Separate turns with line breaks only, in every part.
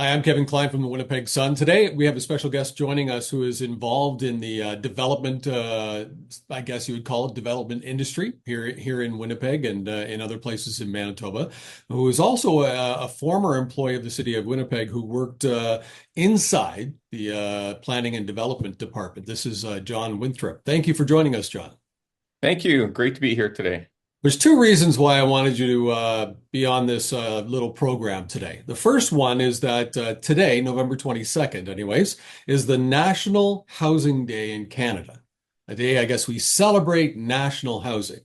Hi, I'm Kevin Klein from the Winnipeg Sun. Today, we have a special guest joining us who is involved in the development, I guess you would call it development industry here in Winnipeg and in other places in Manitoba, who is also a former employee of the city of Winnipeg who worked inside the planning and development department. This is John Wintrup. Thank you for joining us, John.
Thank you. Great to be here today.
There's two reasons why I wanted you to be on this little program today. The first one is that today, November 22nd, anyways, is the National Housing Day in Canada. A day, I guess, we celebrate national housing.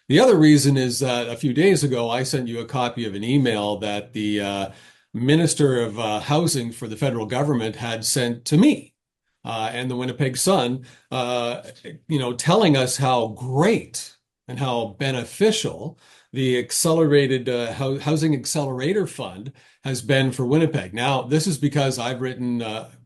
The other reason is that a few days ago, I sent you a copy of an email that the Minister of Housing for the federal government had sent to me and the Winnipeg Sun, telling us how great and how beneficial the accelerated housing accelerator fund has been for Winnipeg. Now, this is because I've written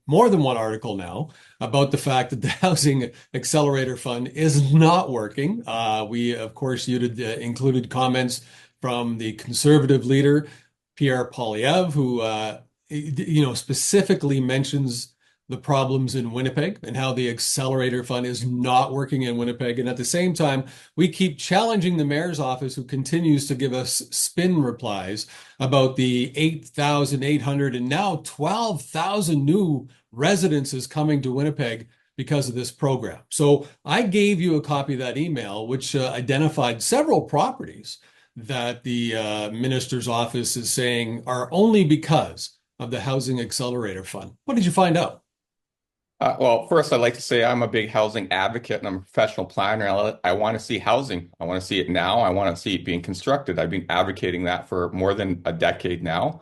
more than one article now about the fact that the housing accelerator fund is not working. We, of course, included comments from the Conservative Leader Pierre Poilievre, who specifically mentions the problems in Winnipeg and how the accelerator fund is not working in Winnipeg. And at the same time, we keep challenging the mayor's office, who continues to give us spin replies about the 8,800 and now 12,000 new residences coming to Winnipeg because of this program. So I gave you a copy of that email, which identified several properties that the minister's office is saying are only because of the Housing Accelerator Fund. What did you find out?
Well, first, I'd like to say I'm a big housing advocate and I'm a professional planner. I want to see housing. I want to see it now. I want to see it being constructed. I've been advocating that for more than a decade now,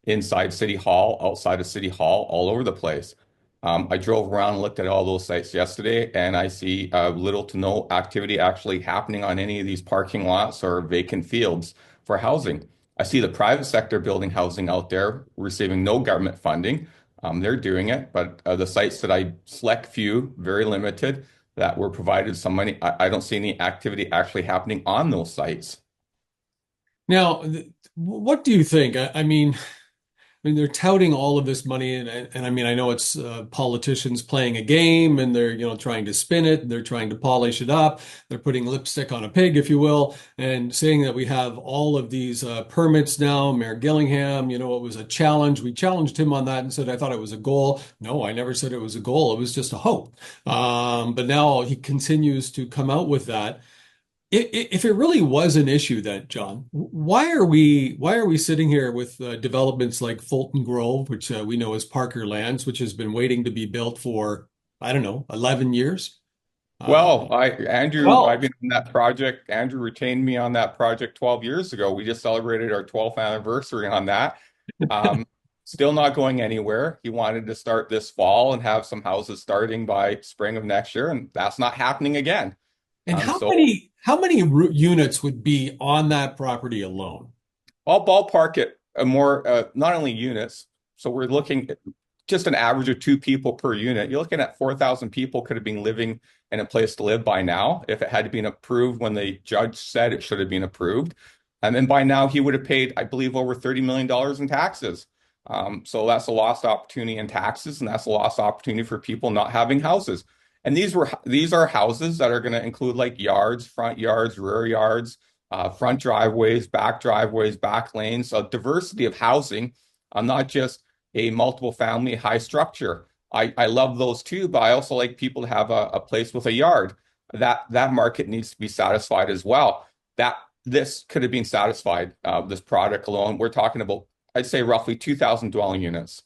inside City Hall, outside of City Hall, all over the place. I drove around and looked at all those sites yesterday, and I see little to no activity actually happening on any of these parking lots or vacant fields for housing. I see the private sector building housing out there, receiving no government funding. They're doing it, but the sites that I select few, very limited, that were provided some money, I don't see any activity actually happening on those sites.
Now, what do you think? I mean, they're touting all of this money, and I mean, I know it's politicians playing a game, and they're trying to spin it, they're trying to polish it up, they're putting lipstick on a pig, if you will, and saying that we have all of these permits now. Mayor Gillingham, it was a challenge. We challenged him on that and said I thought it was a goal. No, I never said it was a goal. It was just a hope. But now he continues to come out with that. If it really was an issue, then John, why are we sitting here with developments like Fulton Grove, which we know as Parker Lands, which has been waiting to be built for, I don't know, 11 years? Uh,
Well, Andrew, I've
12.
been on that project. Andrew retained me on that project 12 years ago. We just celebrated our 12th anniversary on that. Um, Still not going anywhere. He wanted to start this fall and have some houses starting by spring of next year, and that's not happening again.
And how
So
many units would be on that property alone?
I'll ballpark it more, not only units. So we're looking at just an average of two people per unit. You're looking at 4,000 people could have been living in a place to live by now if it had been approved when the judge said it should have been approved. And then by now he would have paid, I believe, over $30 million in taxes. So that's a lost opportunity in taxes, and that's a lost opportunity for people not having houses. And these are houses that are going to include like yards, front yards, rear yards, front driveways, back lanes, a diversity of housing, not just a multiple family high structure. I love those too, but I also like people to have a place with a yard. That market needs to be satisfied as well. That this could have been satisfied, this product alone. We're talking about, I'd say, roughly 2,000 dwelling units.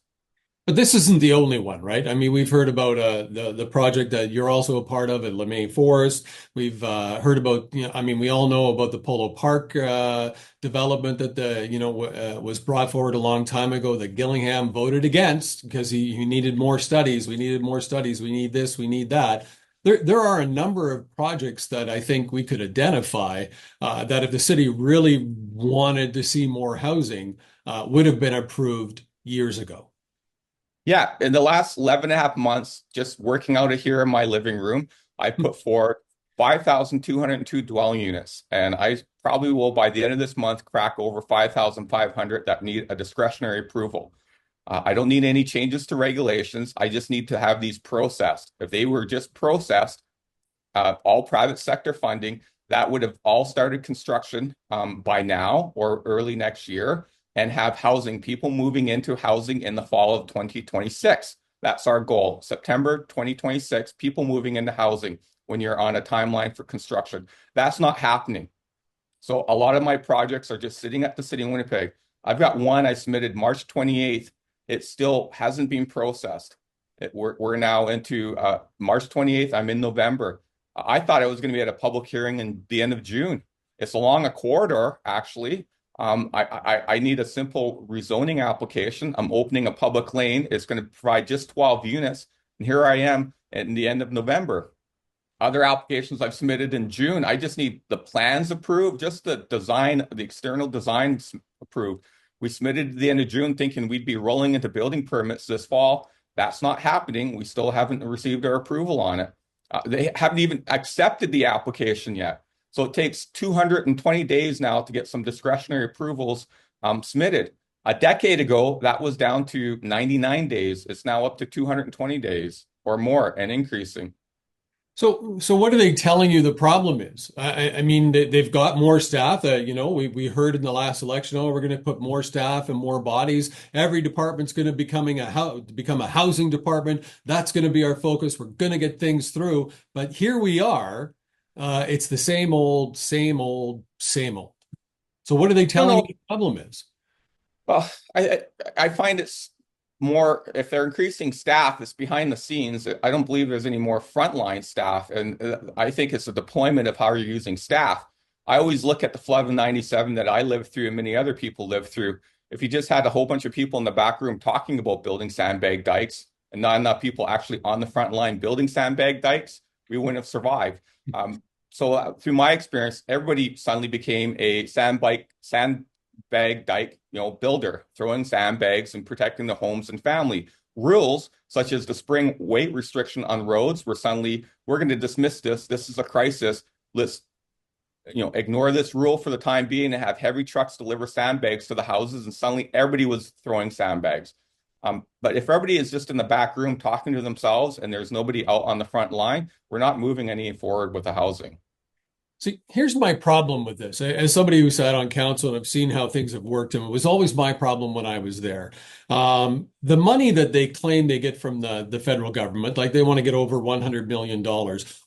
But this isn't the only one, right? I mean, we've heard about the project that you're also a part of at LeMay Forest. We've heard about, I mean, we all know about the Polo Park development that was brought forward a long time ago that Gillingham voted against because he needed more studies. We needed more studies. We need this. We need that. There are a number of projects that I think we could identify that if the city really wanted to see more housing, would have been approved years ago.
Yeah, in the last 11 and a half months, just working out of here in my living room, I put forward 5,202 dwelling units. And I probably will, by the end of this month, crack over 5,500 that need a discretionary approval. I don't need any changes to regulations. I just need to have these processed. If they were just processed, all private sector funding, that would have all started construction by now or early next year and have housing, people moving into housing in the fall of 2026. That's our goal. September 2026, people moving into housing when you're on a timeline for construction. That's not happening. So a lot of my projects are just sitting at the city of Winnipeg. I've got one I submitted March 28th. It still hasn't been processed. We're now into March 28th. I'm in November. I thought I was going to be at a public hearing in the end of June. It's along a corridor, actually. I need a simple rezoning application. I'm opening a public lane. It's going to provide just 12 units. And here I am at the end of November. Other applications I've submitted in June, I just need the plans approved, just the design, the external design approved. We submitted at the end of June thinking we'd be rolling into building permits this fall. That's not happening. We still haven't received our approval on it. They haven't even accepted the application yet. So it takes 220 days now to get some discretionary approvals submitted. A decade ago, that was down to 99 days. It's now up to 220 days or more and increasing.
So what are they telling you the problem is? I mean, they've got more staff. We heard in the last election, oh, we're going to put more staff and more bodies. Every department's going to become a housing department. That's going to be our focus. We're going to get things through. But here we are. It's the same old, same old, same old. So what are they
I don't
telling you
know.
the problem is?
Well, I find it's more if they're increasing staff, it's behind the scenes. I don't believe there's any more frontline staff, and I think it's a deployment of how you're using staff. I always look at the flood of '97 that I lived through and many other people lived through. If you just had a whole bunch of people in the back room talking about building sandbag dikes and not enough people actually on the front line building sandbag dikes, we wouldn't have survived. So through my experience, everybody suddenly became a sandbag dike, builder, throwing sandbags and protecting the homes and family. Rules such as the spring weight restriction on roads were suddenly, we're going to dismiss this. This is a crisis. Let's, ignore this rule for the time being and have heavy trucks deliver sandbags to the houses. And suddenly everybody was throwing sandbags. But if everybody is just in the back room talking to themselves and there's nobody out on the front line, we're not moving any forward with the housing.
See, here's my problem with this. As somebody who sat on council and I've seen how things have worked, and it was always my problem when I was there. The money that they claim they get from the federal government, like they want to get over $100 million,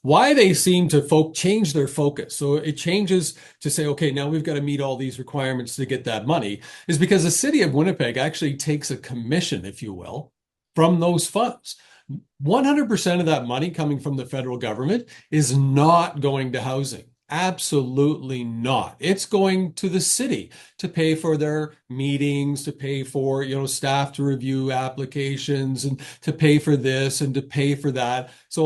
why they seem to change their focus. So it changes to say, okay, now we've got to meet all these requirements to get that money, is because the city of Winnipeg actually takes a commission, if you will, from those funds. 100% of that money coming from the federal government is not going to housing. Absolutely not. It's going to the city to pay for their meetings, to pay for, staff to review applications and to pay for this and to pay for that. So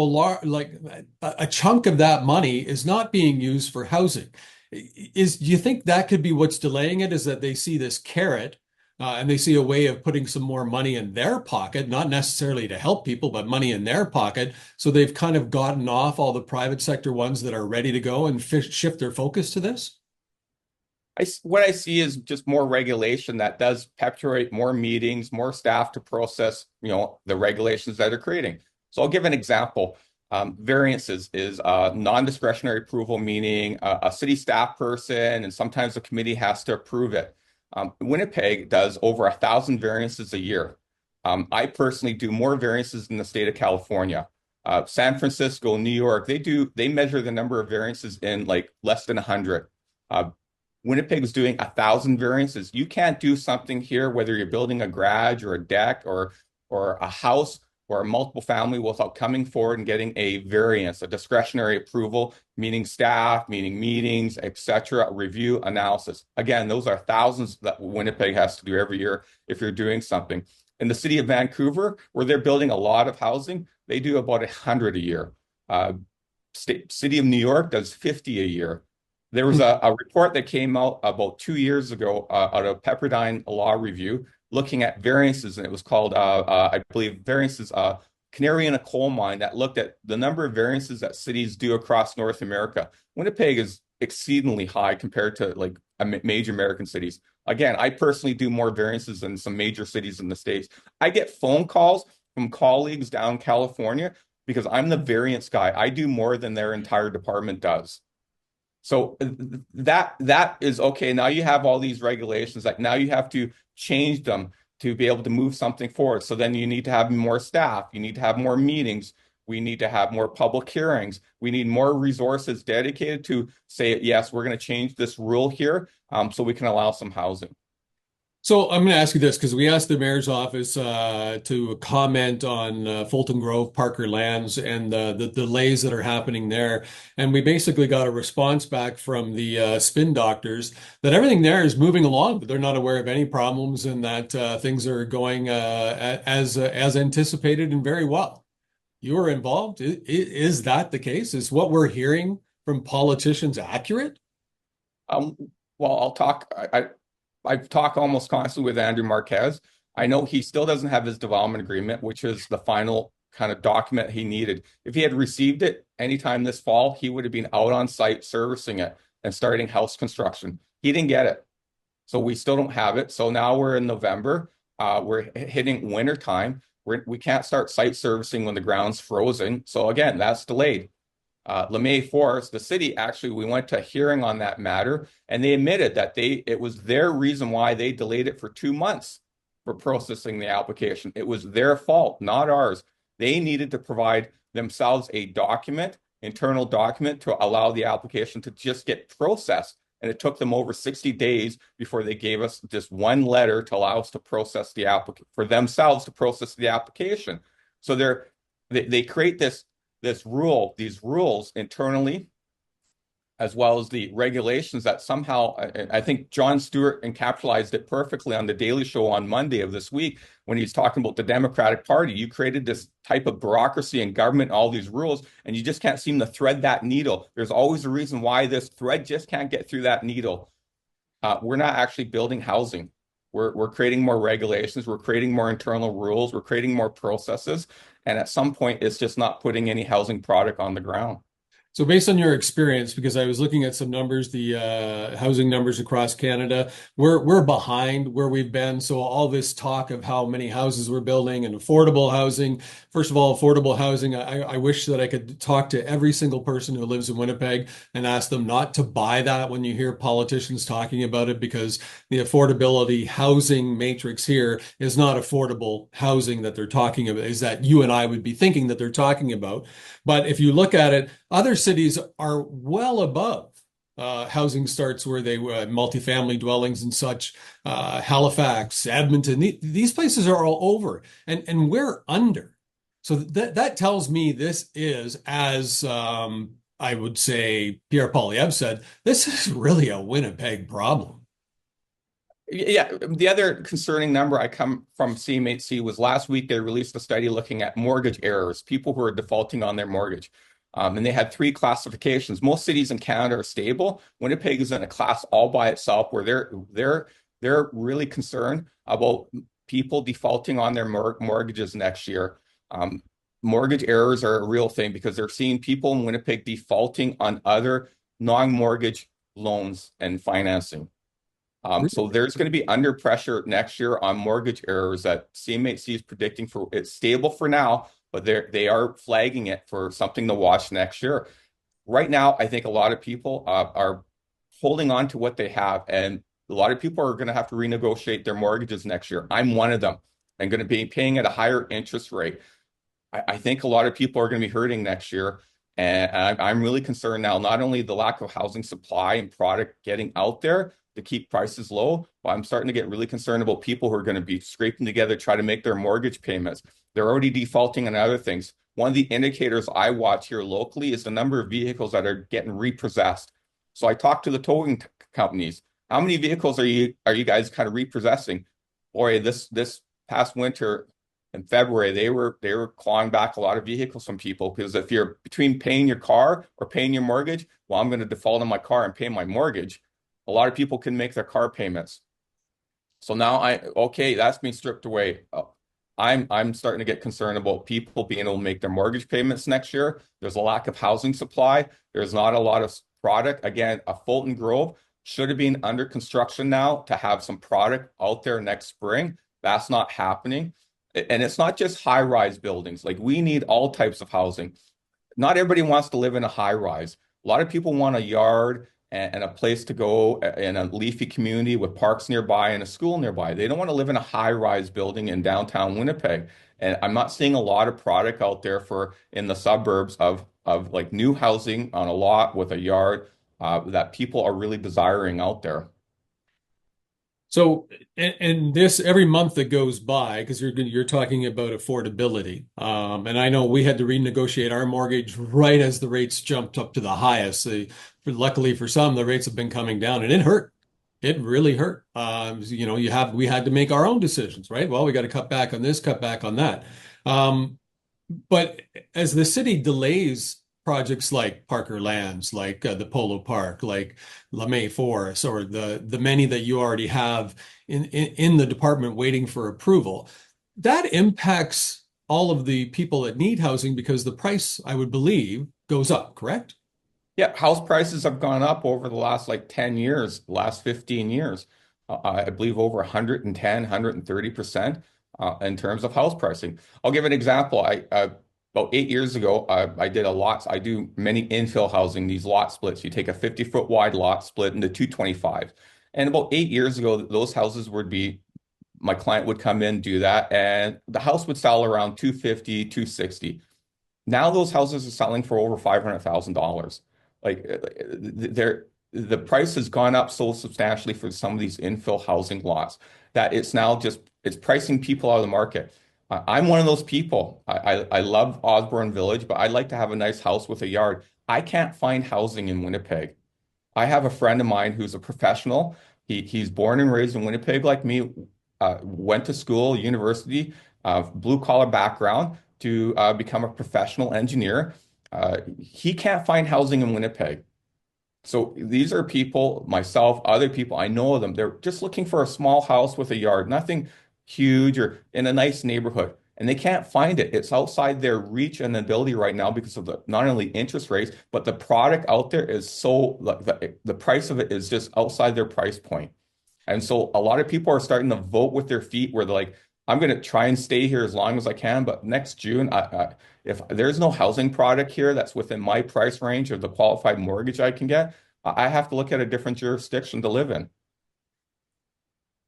a chunk of that money is not being used for housing. Do you think that could be what's delaying it, is that they see this carrot and they see a way of putting some more money in their pocket, not necessarily to help people, but money in their pocket. So they've kind of gotten off all the private sector ones that are ready to go and shift their focus to this?
What I see is just more regulation that does perpetuate more meetings, more staff to process, the regulations that are creating. So I'll give an example. Variances is non-discretionary approval, meaning a city staff person and sometimes the committee has to approve it. Winnipeg does over 1,000 variances a year. I personally do more variances in the state of California. San Francisco, New York, they measure the number of variances in like less than 100. Winnipeg is doing 1,000 variances. You can't do something here, whether you're building a garage or a deck or a house or a multiple family, without coming forward and getting a variance, a discretionary approval, meaning staff, meaning meetings, etc., review, analysis. Again, those are thousands that Winnipeg has to do every year if you're doing something. In the city of Vancouver, where they're building a lot of housing, they do about 100 a year. City of New York does 50 a year. There was a report that came out about 2 years ago out of Pepperdine Law Review looking at variances, and it was called, I believe, variances, Canary in a Coal Mine, that looked at the number of variances that cities do across North America. Winnipeg is exceedingly high compared to like major American cities. Again, I personally do more variances than some major cities in the States. I get phone calls from colleagues down California because I'm the variance guy. I do more than their entire department does. So that is okay. Now you have all these regulations that now you have to change them to be able to move something forward. So then you need to have more staff, you need to have more meetings, we need to have more public hearings, we need more resources dedicated to say, yes, we're going to change this rule here, so we can allow some housing.
So I'm going to ask you this because we asked the mayor's office to comment on Fulton Grove, Parker Lands, and the delays that are happening there. And we basically got a response back from the spin doctors that everything there is moving along, but they're not aware of any problems and that things are going as anticipated and very well. You are involved. Is that the case? Is what we're hearing from politicians accurate?
Um, well, I've talked almost constantly with Andrew Marquez. I know he still doesn't have his development agreement, which is the final kind of document he needed. If he had received it anytime this fall, he would have been out on site servicing it and starting house construction. He didn't get it. So we still don't have it. So now we're in November. We're hitting winter time. We can't start site servicing when the ground's frozen. So again, that's delayed. LeMay Forest, the city, actually, we went to a hearing on that matter, and they admitted that it was their reason why they delayed it for 2 months for processing the application. It was their fault, not ours. They needed to provide themselves a document, internal document, to allow the application to just get processed. And it took them over 60 days before they gave us this one letter to allow us to process the application for themselves to process the application. So they create these rules internally, as well as the regulations that somehow, I think Jon Stewart encapsulated it perfectly on the Daily Show on Monday of this week when he's talking about the Democratic Party. You created this type of bureaucracy in government, all these rules, and you just can't seem to thread that needle. There's always a reason why this thread just can't get through that needle. We're not actually building housing. We're creating more regulations. We're creating more internal rules. We're creating more processes. And at some point, it's just not putting any housing product on the ground.
So based on your experience, because I was looking at some numbers, the housing numbers across Canada, we're behind where we've been. So all this talk of how many houses we're building and affordable housing, first of all, affordable housing, I wish that I could talk to every single person who lives in Winnipeg and ask them not to buy that when you hear politicians talking about it, because the affordability housing matrix here is not affordable housing that they're talking about, is that you and I would be thinking that they're talking about. But if you look at it, other cities are well above housing starts where they were multifamily dwellings and such. Halifax, Edmonton, these places are all over, and we're under. So that tells me this is, as I would say, Pierre Poilievre said, this is really a Winnipeg problem.
Yeah, the other concerning number I come from CMHC was last week they released a study looking at mortgage errors, people who are defaulting on their mortgage. And they had three classifications. Most cities in Canada are stable. Winnipeg is in a class all by itself where they're really concerned about people defaulting on their mortgages next year. Mortgage errors are a real thing because they're seeing people in Winnipeg defaulting on other non-mortgage loans and financing. So there's going to be under pressure next year on mortgage errors that CMHC is predicting for. It's stable for now, but they are flagging it for something to watch next year. Right now, I think a lot of people are holding on to what they have, and a lot of people are going to have to renegotiate their mortgages next year. I'm one of them. I'm going to be paying at a higher interest rate. I think a lot of people are going to be hurting next year. And I'm really concerned now, not only the lack of housing supply and product getting out there to keep prices low, but I'm starting to get really concerned about people who are going to be scraping together, try to make their mortgage payments. They're already defaulting on other things. One of the indicators I watch here locally is the number of vehicles that are getting repossessed. So I talked to the towing companies. How many vehicles are you guys kind of repossessing? Boy, this past winter, in February, they were clawing back a lot of vehicles from people because if you're between paying your car or paying your mortgage, well, I'm going to default on my car and pay my mortgage. A lot of people can make their car payments. So now okay, that's been stripped away. I'm starting to get concerned about people being able to make their mortgage payments next year. There's a lack of housing supply. There's not a lot of product. Again, a Fulton Grove, should have been under construction now to have some product out there next spring. That's not happening. And it's not just high-rise buildings. Like we need all types of housing. Not everybody wants to live in a high-rise. A lot of people want a yard and a place to go in a leafy community with parks nearby and a school nearby. They don't want to live in a high-rise building in downtown Winnipeg. And I'm not seeing a lot of product out there for in the suburbs of like new housing on a lot with a yard that people are really desiring out there.
So, and this every month that goes by, because you're talking about affordability, and I know we had to renegotiate our mortgage right as the rates jumped up to the highest. Luckily for some, the rates have been coming down, and it hurt. It really hurt. We had to make our own decisions, right? Well, we got to cut back on this, cut back on that. Um, but as the city delays projects like Parker Lands, like the Polo Park, like LeMay Forest, or the many that you already have in the department waiting for approval, that impacts all of the people that need housing because the price, I would believe, goes up, correct?
Yeah, house prices have gone up over the last like 10 years, last 15 years. I believe over 110, 130% in terms of house pricing. I'll give an example. About 8 years ago, I did a lot. I do many infill housing, these lot splits. You take a 50-foot wide lot split into 225. And about 8 years ago, those houses would be, my client would come in, do that, and the house would sell around 250, 260. Now those houses are selling for over $500,000. Like the price has gone up so substantially for some of these infill housing lots that it's now just it's pricing people out of the market. I'm one of those people. I love Osborne Village, but I'd like to have a nice house with a yard. I can't find housing in Winnipeg. I have a friend of mine who's a professional. He's born and raised in Winnipeg like me, went to school, university, blue collar background to become a professional engineer. He can't find housing in Winnipeg. So these are people, myself, other people, I know of them. They're just looking for a small house with a yard, nothing huge or in a nice neighborhood. And they can't find it. It's outside their reach and ability right now because of the not only interest rates, but the product out there is so the price of it is just outside their price point. And so a lot of people are starting to vote with their feet where they're like, I'm going to try and stay here as long as I can. But next June, if there's no housing product here that's within my price range of the qualified mortgage I can get, I have to look at a different jurisdiction to live in.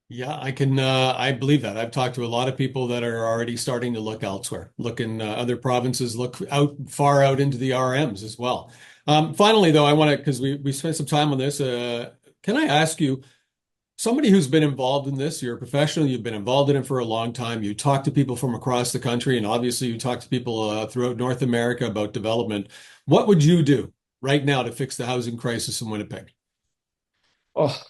Yeah, I believe that. I've talked to a lot of people that are already starting to look elsewhere, look in other provinces, look out far out into the RMs as well. Finally, though, I want to, because we spent some time on this, can I ask you, somebody who's been involved in this, you're a professional, you've been involved in it for a long time, you talk to people from across the country, and obviously you talk to people throughout North America about development. What would you do right now to fix the housing crisis in Winnipeg?
Oh,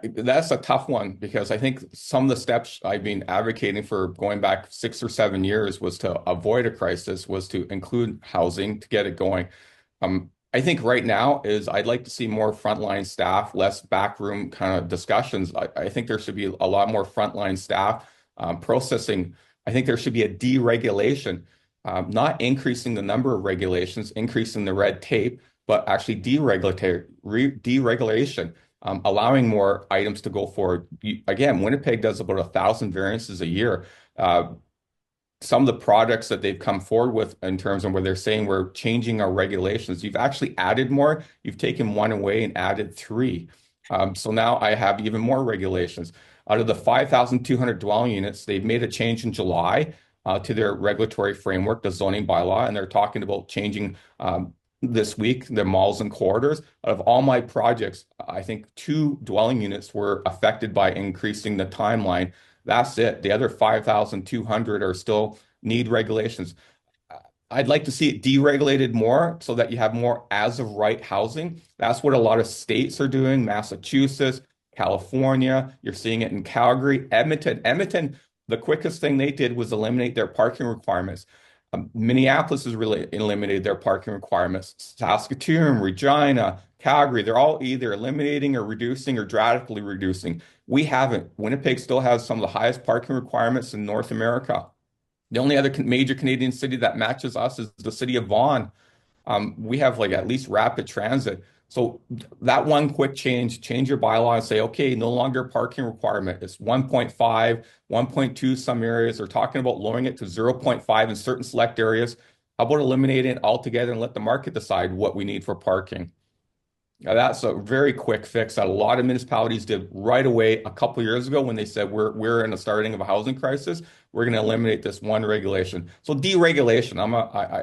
that's a tough one because I think some of the steps I've been advocating for going back 6 or 7 years was to avoid a crisis, was to include housing to get it going. I think right now is I'd like to see more frontline staff, less backroom kind of discussions. I think there should be a lot more frontline staff processing. I think there should be a deregulation, not increasing the number of regulations, increasing the red tape, but actually deregulation, allowing more items to go forward. Again, Winnipeg does about 1,000 variances a year. Some of the products that they've come forward with in terms of where they're saying we're changing our regulations, you've actually added more. You've taken one away and added three. So now I have even more regulations. Out of the 5,200 dwelling units, they've made a change in July to their regulatory framework, the zoning bylaw, and they're talking about changing this week the malls and corridors. Out of all my projects, I think 2 dwelling units were affected by increasing the timeline. That's it. The other 5,200 are still need regulations. I'd like to see it deregulated more so that you have more as of right housing. That's what a lot of states are doing. Massachusetts, California, you're seeing it in Calgary, Edmonton. Edmonton, the quickest thing they did was eliminate their parking requirements. Minneapolis has really eliminated their parking requirements. Saskatoon, Regina, Calgary, they're all either eliminating or reducing or drastically reducing. We haven't. Winnipeg still has some of the highest parking requirements in North America. The only other major Canadian city that matches us is the city of Vaughan. We have like at least rapid transit. So that one quick change your bylaw and say, okay, no longer parking requirement. It's 1.5, 1.2 some areas. They're talking about lowering it to 0.5 in certain select areas. How about eliminating it altogether and let the market decide what we need for parking? Now, that's a very quick fix that a lot of municipalities did right away a couple of years ago when they said we're in the starting of a housing crisis. We're going to eliminate this one regulation. So deregulation.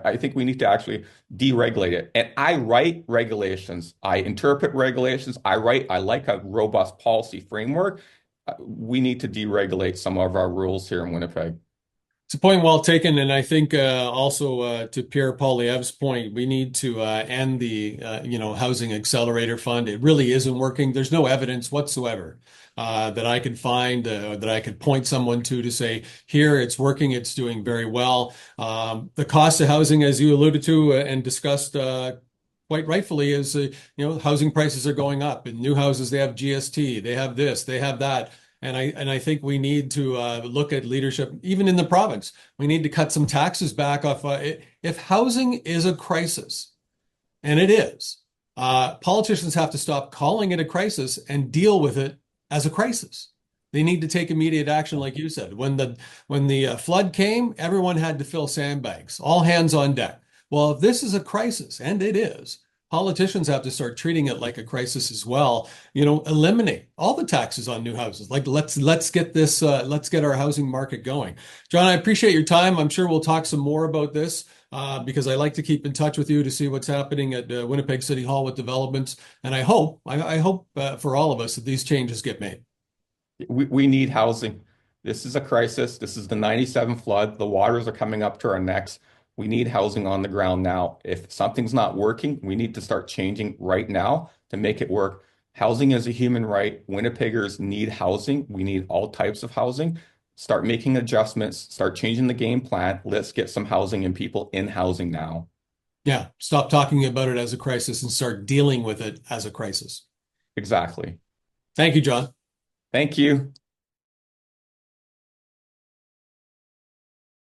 I think we need to actually deregulate it. And I write regulations. I interpret regulations. I like a robust policy framework. We need to deregulate some of our rules here in Winnipeg.
It's a point well taken, and I think also to Pierre Poilievre's point, we need to end the Housing Accelerator Fund. It really isn't working. There's no evidence whatsoever that I could find that I could point someone to say, here it's working, it's doing very well. The cost of housing, as you alluded to and discussed quite rightfully, is housing prices are going up. In new houses, they have GST, they have this, they have that. And I think we need to look at leadership, even in the province. We need to cut some taxes back off. If housing is a crisis, and it is, politicians have to stop calling it a crisis and deal with it as a crisis. They need to take immediate action, like you said. When the flood came, everyone had to fill sandbags, all hands on deck. Well, if this is a crisis, and it is, politicians have to start treating it like a crisis as well. Eliminate all the taxes on new houses. Like let's get this let's get our housing market going. John, I appreciate your time. I'm sure we'll talk some more about this because I like to keep in touch with you to see what's happening at Winnipeg City Hall with developments. And I hope for all of us that these changes get made.
We need housing. This is a crisis. This is the 97 flood. The waters are coming up to our necks. We need housing on the ground now. If something's not working, we need to start changing right now to make it work. Housing is a human right. Winnipeggers need housing. We need all types of housing. Start making adjustments, start changing the game plan. Let's get some housing and people in housing now.
Yeah, stop talking about it as a crisis and start dealing with it as a crisis.
Exactly.
Thank you, John.
Thank you.